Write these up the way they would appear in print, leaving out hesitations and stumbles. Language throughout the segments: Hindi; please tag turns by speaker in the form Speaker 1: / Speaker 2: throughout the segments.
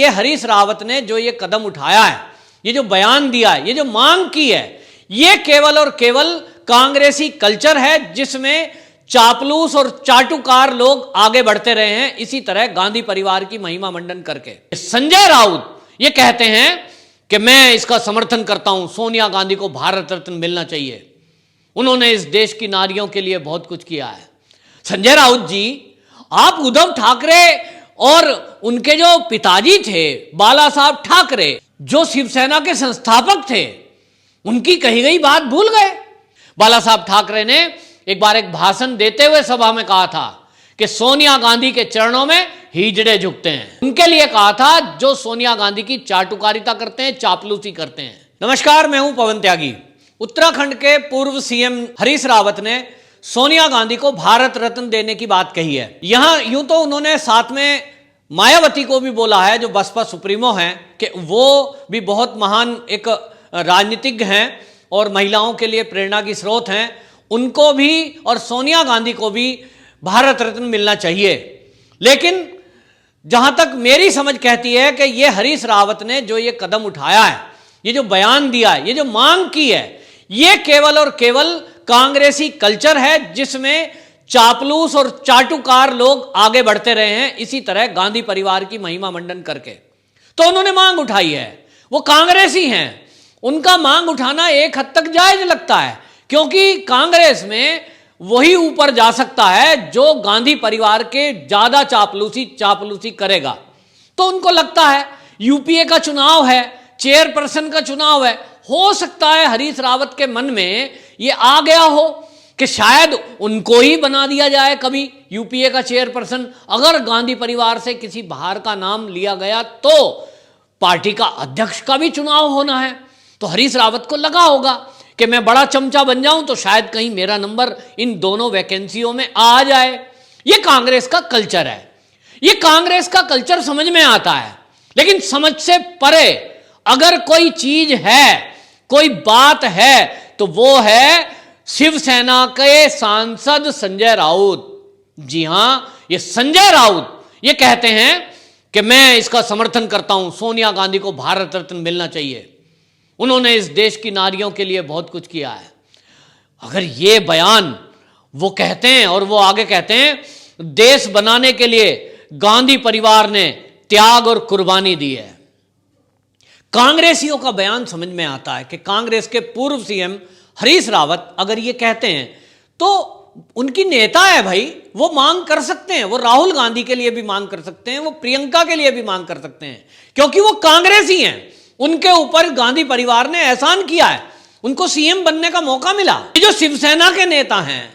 Speaker 1: ये हरीश रावत ने जो ये कदम उठाया है, ये जो बयान दिया है, ये जो मांग की है, ये केवल और केवल कांग्रेसी कल्चर है जिसमें चापलूस और चाटुकार लोग आगे बढ़ते रहे हैं, इसी तरह गांधी परिवार की महिमा मंडन करके। संजय राउत ये कहते हैं कि मैं इसका समर्थन करता हूं, सोनिया गांधी को भारत रत्न मिलना चाहिए, उन्होंने इस देश की नारियों के लिए बहुत कुछ किया है। संजय राउत जी, आप उद्धव ठाकरे और उनके जो पिताजी थे बाला साहब ठाकरे, जो शिवसेना के संस्थापक थे, उनकी कही गई बात भूल गए। बाला साहब ठाकरे ने एक बार एक भाषण देते हुए सभा में कहा था कि सोनिया गांधी के चरणों में हिजड़े झुकते हैं। उनके लिए कहा था जो सोनिया गांधी की चाटुकारिता करते हैं, चापलूसी करते हैं। नमस्कार, मैं हूं पवन त्यागी। उत्तराखंड के पूर्व सीएम हरीश रावत ने सोनिया गांधी को भारत रत्न देने की बात कही है। यहां यूं तो उन्होंने साथ में मायावती को भी बोला है, जो बसपा सुप्रीमो हैं, कि वो भी बहुत महान एक राजनीतिज्ञ हैं और महिलाओं के लिए प्रेरणा की स्रोत हैं, उनको भी और सोनिया गांधी को भी भारत रत्न मिलना चाहिए। लेकिन जहां तक मेरी समझ कहती है कि ये हरीश रावत ने जो ये कदम उठाया है, ये जो बयान दिया है, ये जो मांग की है, ये केवल और केवल कांग्रेसी कल्चर है जिसमें चापलूस और चाटुकार लोग आगे बढ़ते रहे हैं, इसी तरह गांधी परिवार की महिमा मंडन करके। तो उन्होंने मांग उठाई है, वो कांग्रेसी हैं, उनका मांग उठाना एक हद तक जायज लगता है, क्योंकि कांग्रेस में वही ऊपर जा सकता है जो गांधी परिवार के ज्यादा चापलूसी करेगा। तो उनको लगता है यूपीए का चुनाव है, चेयरपर्सन का चुनाव है, हो सकता है हरीश रावत के मन में ये आ गया हो कि शायद उनको ही बना दिया जाए कभी यूपीए का चेयरपर्सन। अगर गांधी परिवार से किसी बाहर का नाम लिया गया तो पार्टी का अध्यक्ष का भी चुनाव होना है, तो हरीश रावत को लगा होगा कि मैं बड़ा चमचा बन जाऊं तो शायद कहीं मेरा नंबर इन दोनों वैकेंसियों में आ जाए। ये कांग्रेस का कल्चर है, ये कांग्रेस का कल्चर समझ में आता है। लेकिन समझ से परे अगर कोई चीज है, कोई बात है, तो वो है शिवसेना के सांसद संजय राउत। जी हां, ये संजय राउत ये कहते हैं कि मैं इसका समर्थन करता हूं, सोनिया गांधी को भारत रत्न मिलना चाहिए, उन्होंने इस देश की नारियों के लिए बहुत कुछ किया है। अगर ये बयान वो कहते हैं और वो आगे कहते हैं देश बनाने के लिए गांधी परिवार ने त्याग और कुर्बानी दी है। कांग्रेसियों का बयान समझ में आता है कि कांग्रेस के पूर्व सीएम हरीश रावत अगर ये कहते हैं तो उनकी नेता है भाई, वो मांग कर सकते हैं, वो राहुल गांधी के लिए भी मांग कर सकते हैं, वो प्रियंका के लिए भी मांग कर सकते हैं, क्योंकि वो कांग्रेसी हैं। उनके ऊपर गांधी परिवार ने एहसान किया है, उनको सीएम बनने का मौका मिला। ये जो शिवसेना के नेता हैं,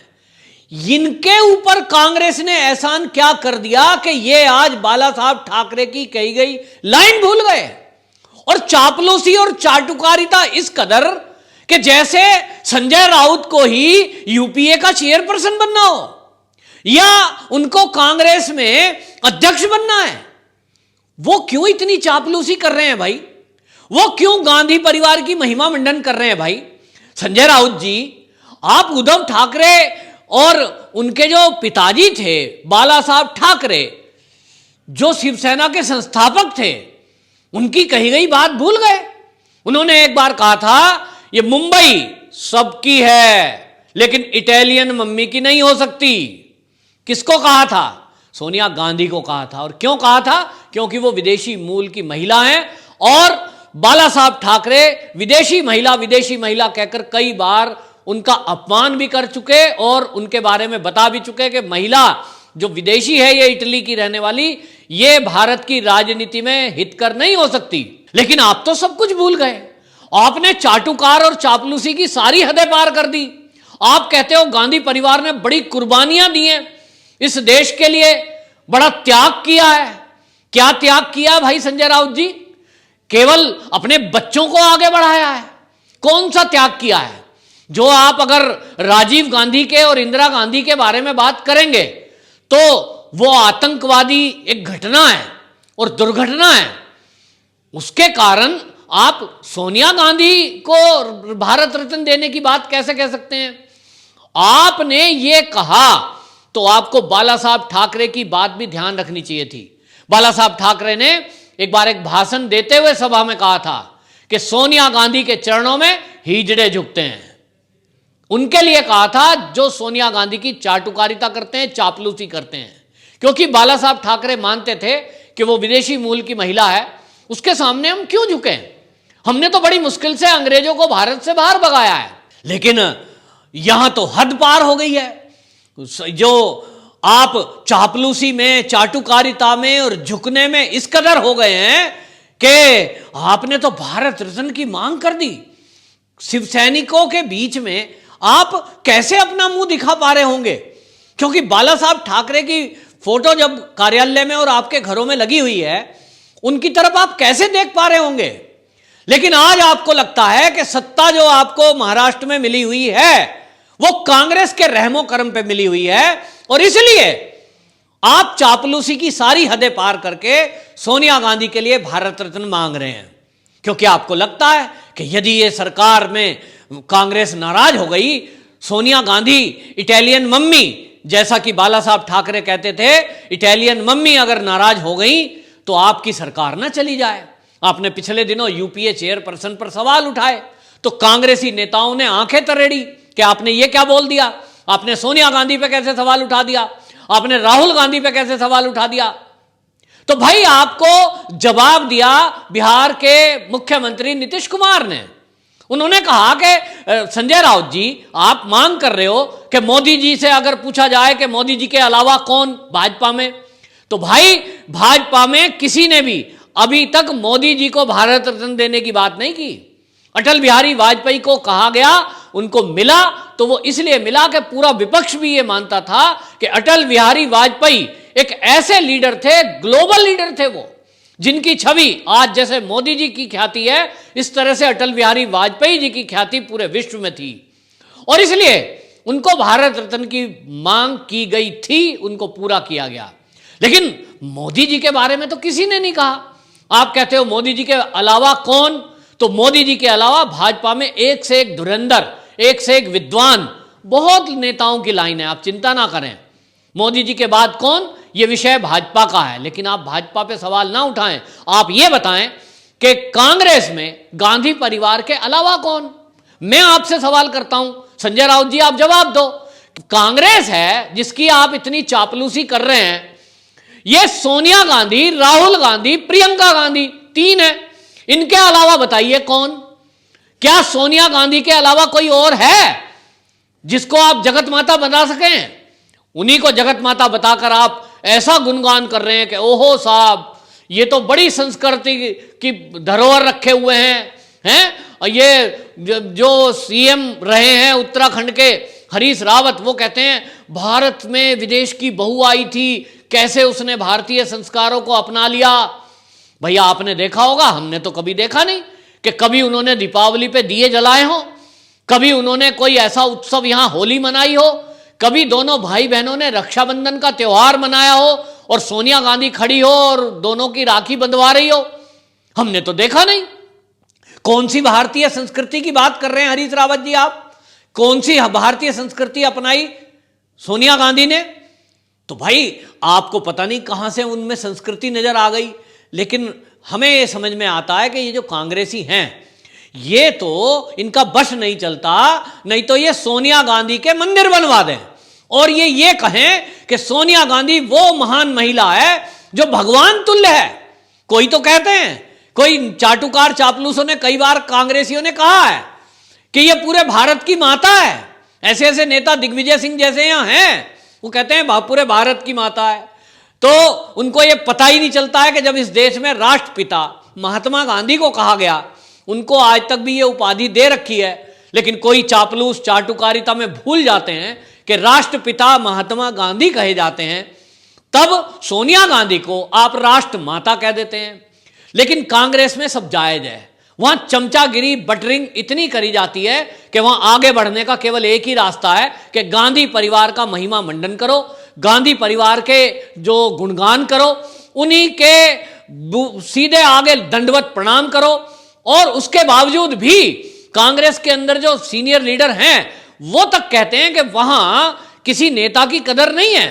Speaker 1: इनके ऊपर कांग्रेस ने एहसान क्या कर दिया कि ये आज बाला साहब ठाकरे की कही गई लाइन भूल गए। और चापलूसी और चाटुकारिता इस कदर कि जैसे संजय राउत को ही यूपीए का चेयरपर्सन बनना हो या उनको कांग्रेस में अध्यक्ष बनना है। वो क्यों इतनी चापलूसी कर रहे हैं भाई? वो क्यों गांधी परिवार की महिमा मंडन कर रहे हैं भाई? संजय राउत जी, आप उद्धव ठाकरे और उनके जो पिताजी थे बाला साहब ठाकरे, जो शिवसेना के संस्थापक थे, उनकी कही गई बात भूल गए। उन्होंने एक बार कहा था ये मुंबई सबकी है लेकिन इटालियन मम्मी की नहीं हो सकती। किसको कहा था? सोनिया गांधी को कहा था। और क्यों कहा था? क्योंकि वो विदेशी मूल की महिला हैं और बाला साहब ठाकरे विदेशी महिला कहकर कई बार उनका अपमान भी कर चुके और उनके बारे में बता भी चुके कि महिला जो विदेशी है, ये इटली की रहने वाली, ये भारत की राजनीति में हितकर नहीं हो सकती। लेकिन आप तो सब कुछ भूल गए। आपने चाटुकार और चापलूसी की सारी हदें पार कर दी। आप कहते हो गांधी परिवार ने बड़ी कुर्बानियां दी हैं इस देश के लिए, बड़ा त्याग किया है। क्या त्याग किया भाई संजय राउत जी? केवल अपने बच्चों को आगे बढ़ाया है। कौन सा त्याग किया है? जो आप अगर राजीव गांधी के और इंदिरा गांधी के बारे में बात करेंगे तो वो आतंकवादी एक घटना है और दुर्घटना है। उसके कारण आप सोनिया गांधी को भारत रत्न देने की बात कैसे कह सकते हैं? आपने ये कहा तो आपको बाला साहब ठाकरे की बात भी ध्यान रखनी चाहिए थी। बाला साहब ठाकरे ने एक बार एक भाषण देते हुए सभा में कहा था कि सोनिया गांधी के चरणों में हिजड़े झुकते हैं। उनके लिए कहा था जो सोनिया गांधी की चाटुकारिता करते हैं, चापलूसी करते हैं, क्योंकि बाला साहब ठाकरे मानते थे कि वो विदेशी मूल की महिला है, उसके सामने हम क्यों झुकें? हमने तो बड़ी मुश्किल से अंग्रेजों को भारत से बाहर भगाया है। लेकिन यहां तो हद पार हो गई है। जो आप चापलूसी में, चाटुकारिता में और झुकने में इस कदर हो गए हैं कि आपने तो भारत रत्न की मांग कर दी। शिव सैनिकों के बीच में आप कैसे अपना मुंह दिखा पा रहे होंगे? क्योंकि बाला साहब ठाकरे की फोटो जब कार्यालय में और आपके घरों में लगी हुई है, उनकी तरफ आप कैसे देख पा रहे होंगे? लेकिन आज आपको लगता है कि सत्ता जो आपको महाराष्ट्र में मिली हुई है वो कांग्रेस के रहमो करम पे मिली हुई है, और इसलिए आप चापलूसी की सारी हदें पार करके सोनिया गांधी के लिए भारत रत्न मांग रहे हैं। क्योंकि आपको लगता है कि यदि ये सरकार में कांग्रेस नाराज हो गई, सोनिया गांधी इटालियन मम्मी, जैसा कि बाला साहब ठाकरे कहते थे, इटालियन मम्मी अगर नाराज हो गई तो आपकी सरकार ना चली जाए। आपने पिछले दिनों यूपीए चेयरपर्सन पर सवाल उठाए तो कांग्रेसी नेताओं ने आंखें तरेड़ी कि आपने ये क्या बोल दिया, आपने सोनिया गांधी पे कैसे सवाल उठा दिया, आपने राहुल गांधी पे कैसे सवाल उठा दिया। तो भाई आपको जवाब दिया बिहार के मुख्यमंत्री नीतीश कुमार ने। उन्होंने कहा कि संजय राउत जी, आप मांग कर रहे हो कि मोदी जी से अगर पूछा जाए कि मोदी जी के अलावा कौन भाजपा में, तो भाई भाजपा में किसी ने भी अभी तक मोदी जी को भारत रत्न देने की बात नहीं की। अटल बिहारी वाजपेयी को कहा गया, उनको मिला तो वो इसलिए मिला कि पूरा विपक्ष भी ये मानता था कि अटल बिहारी वाजपेयी एक ऐसे लीडर थे, ग्लोबल लीडर थे वो, जिनकी छवि आज जैसे मोदी जी की ख्याति है, इस तरह से अटल बिहारी वाजपेयी जी की ख्याति पूरे विश्व में थी, और इसलिए उनको भारत रत्न की मांग की गई थी, उनको पूरा किया गया। लेकिन मोदी जी के बारे में तो किसी ने नहीं कहा। आप कहते हो मोदी जी के अलावा कौन, तो मोदी जी के अलावा भाजपा में एक से एक धुरंधर, एक से एक विद्वान, बहुत नेताओं की लाइन है, आप चिंता ना करें। मोदी जी के बाद कौन, यह विषय भाजपा का है, लेकिन आप भाजपा पे सवाल ना उठाएं। आप ये बताएं कि कांग्रेस में गांधी परिवार के अलावा कौन? मैं आपसे सवाल करता हूं, संजय राउत जी आप जवाब दो। कांग्रेस है जिसकी आप इतनी चापलूसी कर रहे हैं, ये सोनिया गांधी, राहुल गांधी, प्रियंका गांधी, तीन है। इनके अलावा बताइए कौन? क्या सोनिया गांधी के अलावा कोई और है जिसको आप जगत माता बना सकें? उन्हीं को जगत माता बताकर आप ऐसा गुणगान कर रहे हैं कि ओहो साहब, ये तो बड़ी संस्कृति की धरोहर रखे हुए हैं। ये जो सीएम रहे हैं उत्तराखंड के हरीश रावत, वो कहते हैं भारत में विदेश की बहू आई थी, कैसे उसने भारतीय संस्कारों को अपना लिया। भैया आपने देखा होगा, हमने तो कभी देखा नहीं कि कभी उन्होंने दीपावली पे दिए जलाए हो, कभी उन्होंने कोई ऐसा उत्सव यहां होली मनाई हो, कभी दोनों भाई बहनों ने रक्षाबंधन का त्योहार मनाया हो और सोनिया गांधी खड़ी हो और दोनों की राखी बंधवा रही हो। हमने तो देखा नहीं। कौन सी भारतीय संस्कृति की बात कर रहे हैं हरीश रावत जी आप? कौन सी भारतीय संस्कृति अपनाई सोनिया गांधी ने? तो भाई आपको पता नहीं कहां से उनमें संस्कृति नजर आ गई। लेकिन हमें यह समझ में आता है कि ये जो कांग्रेसी हैं, ये तो इनका बश नहीं चलता, नहीं तो ये सोनिया गांधी के मंदिर बनवा दें और ये कहें कि सोनिया गांधी वो महान महिला है जो भगवान तुल्य है। कोई तो कहते हैं, कोई चाटुकार चापलूसों ने कई बार कांग्रेसियों ने कहा है कि ये पूरे भारत की माता है। ऐसे ऐसे नेता दिग्विजय सिंह जैसे यहां हैं, वो कहते हैं पूरे भारत की माता है। तो उनको ये पता ही नहीं चलता है कि जब इस देश में राष्ट्रपिता महात्मा गांधी को कहा गया, उनको आज तक भी ये उपाधि दे रखी है, लेकिन कोई चापलूस चाटुकारिता में भूल जाते हैं कि राष्ट्रपिता महात्मा गांधी कहे जाते हैं, तब सोनिया गांधी को आप राष्ट्र माता कह देते हैं। लेकिन कांग्रेस में सब जायज है, वहां चमचागिरी बटरिंग इतनी करी जाती है कि वहां आगे बढ़ने का केवल एक ही रास्ता है कि गांधी परिवार का महिमा मंडन करो, गांधी परिवार के जो गुणगान करो, उन्हीं के सीधे आगे दंडवत प्रणाम करो। और उसके बावजूद भी कांग्रेस के अंदर जो सीनियर लीडर हैं वो तक कहते हैं कि वहां किसी नेता की कदर नहीं है।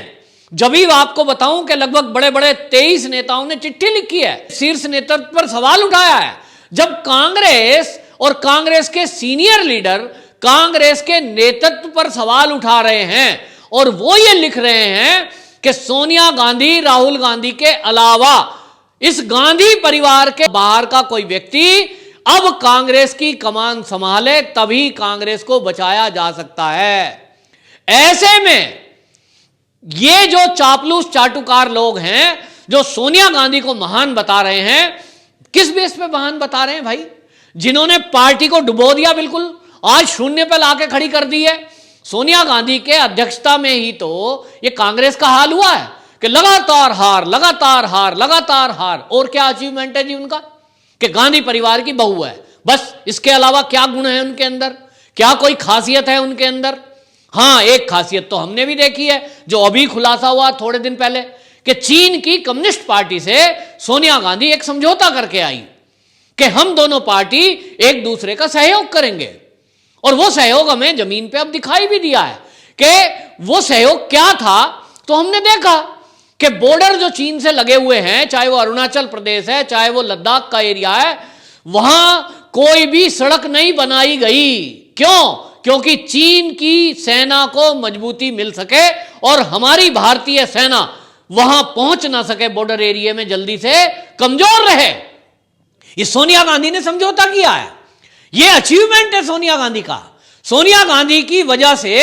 Speaker 1: जब भी आपको बताऊं कि लगभग बड़े बड़े 23 नेताओं ने चिट्ठी लिखी है, शीर्ष नेतृत्व पर सवाल उठाया है। जब कांग्रेस और कांग्रेस के सीनियर लीडर कांग्रेस के नेतृत्व पर सवाल उठा रहे हैं और वो ये लिख रहे हैं कि सोनिया गांधी, राहुल गांधी के अलावा इस गांधी परिवार के बाहर का कोई व्यक्ति अब कांग्रेस की कमान संभाले, तभी कांग्रेस को बचाया जा सकता है। ऐसे में ये जो चापलूस चाटुकार लोग हैं, जो सोनिया गांधी को महान बता रहे हैं, किस बेस पे महान बता रहे हैं भाई? जिन्होंने पार्टी को डुबो दिया, बिल्कुल आज शून्य पे लाके खड़ी कर दी है। सोनिया गांधी के अध्यक्षता में ही तो ये कांग्रेस का हाल हुआ है कि लगातार हार, लगातार हार, लगातार हार। और क्या अचीवमेंट है जी उनका? कि गांधी परिवार की बहू है, बस। इसके अलावा क्या गुण है उनके अंदर? क्या कोई खासियत है उनके अंदर? हां, एक खासियत तो हमने भी देखी है, जो अभी खुलासा हुआ थोड़े दिन पहले, कि चीन की कम्युनिस्ट पार्टी से सोनिया गांधी एक समझौता करके आई कि हम दोनों पार्टी एक दूसरे का सहयोग करेंगे। और वो सहयोग हमें जमीन पे अब दिखाई भी दिया है कि वो सहयोग क्या था। तो हमने देखा कि बॉर्डर जो चीन से लगे हुए हैं, चाहे वो अरुणाचल प्रदेश है, चाहे वो लद्दाख का एरिया है, वहां कोई भी सड़क नहीं बनाई गई। क्यों? क्योंकि चीन की सेना को मजबूती मिल सके और हमारी भारतीय सेना वहां पहुंच ना सके, बॉर्डर एरिया में जल्दी से कमजोर रहे। ये सोनिया गांधी ने समझौता किया है। ये अचीवमेंट है सोनिया गांधी का। सोनिया गांधी की वजह से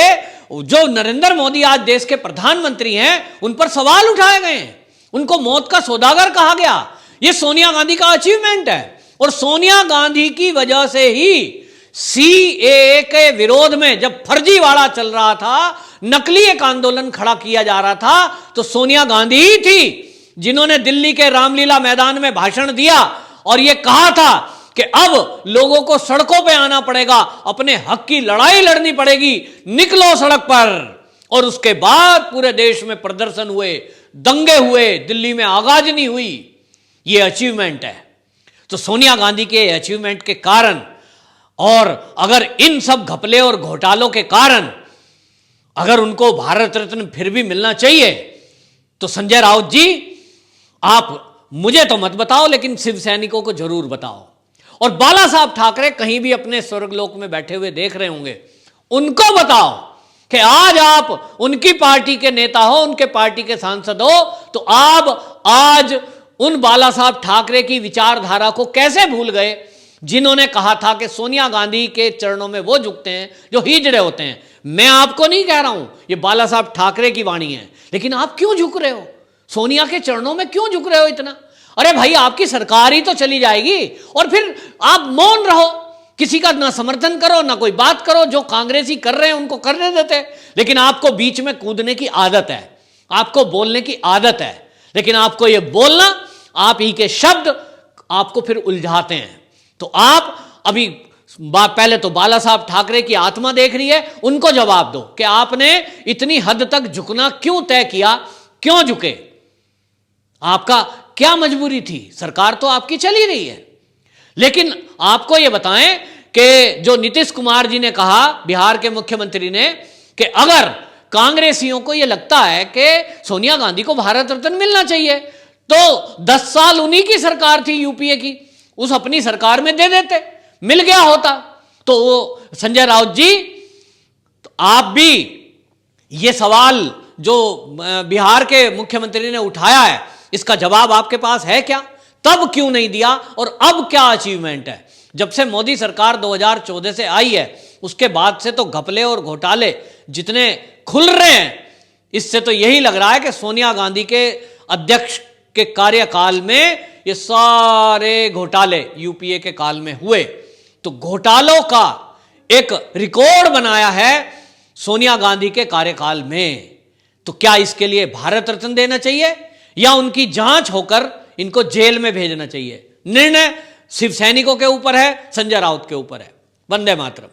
Speaker 1: जो नरेंद्र मोदी आज देश के प्रधानमंत्री हैं, उन पर सवाल उठाए गए हैं, उनको मौत का सौदागर कहा गया। ये सोनिया गांधी का अचीवमेंट है। और सोनिया गांधी की वजह से ही सीएए के विरोध में जब फर्जीवाड़ा चल रहा था, नकली एक आंदोलन खड़ा किया जा रहा था, तो सोनिया गांधी ही थी जिन्होंने दिल्ली के रामलीला मैदान में भाषण दिया और यह कहा था कि अब लोगों को सड़कों पे आना पड़ेगा, अपने हक की लड़ाई लड़नी पड़ेगी, निकलो सड़क पर। और उसके बाद पूरे देश में प्रदर्शन हुए, दंगे हुए, दिल्ली में आगाजनी हुई। यह अचीवमेंट है। तो सोनिया गांधी के अचीवमेंट के कारण, और अगर इन सब घपले और घोटालों के कारण अगर उनको भारत रत्न फिर भी मिलना चाहिए, तो संजय राउत जी, आप मुझे तो मत बताओ, लेकिन शिव सैनिकों को जरूर बताओ। और बाला साहब ठाकरे कहीं भी अपने स्वर्गलोक में बैठे हुए देख रहे होंगे, उनको बताओ कि आज आप उनकी पार्टी के नेता हो, उनके पार्टी के सांसद हो, तो आप आज उन बाला साहब ठाकरे की विचारधारा को कैसे भूल गए, जिन्होंने कहा था कि सोनिया गांधी के चरणों में वो झुकते हैं जो हिजड़े होते हैं। मैं आपको नहीं कह रहा हूं, ये बाला साहब ठाकरे की वाणी है। लेकिन आप क्यों झुक रहे हो? सोनिया के चरणों में क्यों झुक रहे हो इतना? अरे भाई, आपकी सरकार ही तो चली जाएगी और फिर आप मौन रहो, किसी का ना समर्थन करो, ना कोई बात करो। जो कांग्रेसी कर रहे हैं उनको करने देते। लेकिन आपको बीच में कूदने की आदत है, आपको बोलने की आदत है। लेकिन आपको ये बोलना, आप ही के शब्द आपको फिर उलझाते हैं। तो आप अभी पहले तो बाला साहब ठाकरे की आत्मा देख रही है, उनको जवाब दो कि आपने इतनी हद तक झुकना क्यों तय किया, क्यों झुके? आपका क्या मजबूरी थी? सरकार तो आपकी चली रही है। लेकिन आपको यह बताएं कि जो नीतीश कुमार जी ने कहा, बिहार के मुख्यमंत्री ने, कि अगर कांग्रेसियों को यह लगता है कि सोनिया गांधी को भारत रत्न मिलना चाहिए, तो 10 साल उन्हीं की सरकार थी यूपीए की, उस अपनी सरकार में दे देते, मिल गया होता। तो संजय राउत जी, तो आप भी ये सवाल जो बिहार के मुख्यमंत्री ने उठाया है, इसका जवाब आपके पास है क्या? तब क्यों नहीं दिया और अब क्या अचीवमेंट है? जब से मोदी सरकार 2014 से आई है, उसके बाद से तो घपले और घोटाले जितने खुल रहे हैं, इससे तो यही लग रहा है कि सोनिया गांधी के अध्यक्ष के कार्यकाल में ये सारे घोटाले यूपीए के काल में हुए। तो घोटालों का एक रिकॉर्ड बनाया है सोनिया गांधी के कार्यकाल में। तो क्या इसके लिए भारत रत्न देना चाहिए या उनकी जांच होकर इनको जेल में भेजना चाहिए? निर्णय शिव सैनिकों के ऊपर है, संजय राउत के ऊपर है। वंदे मातरम।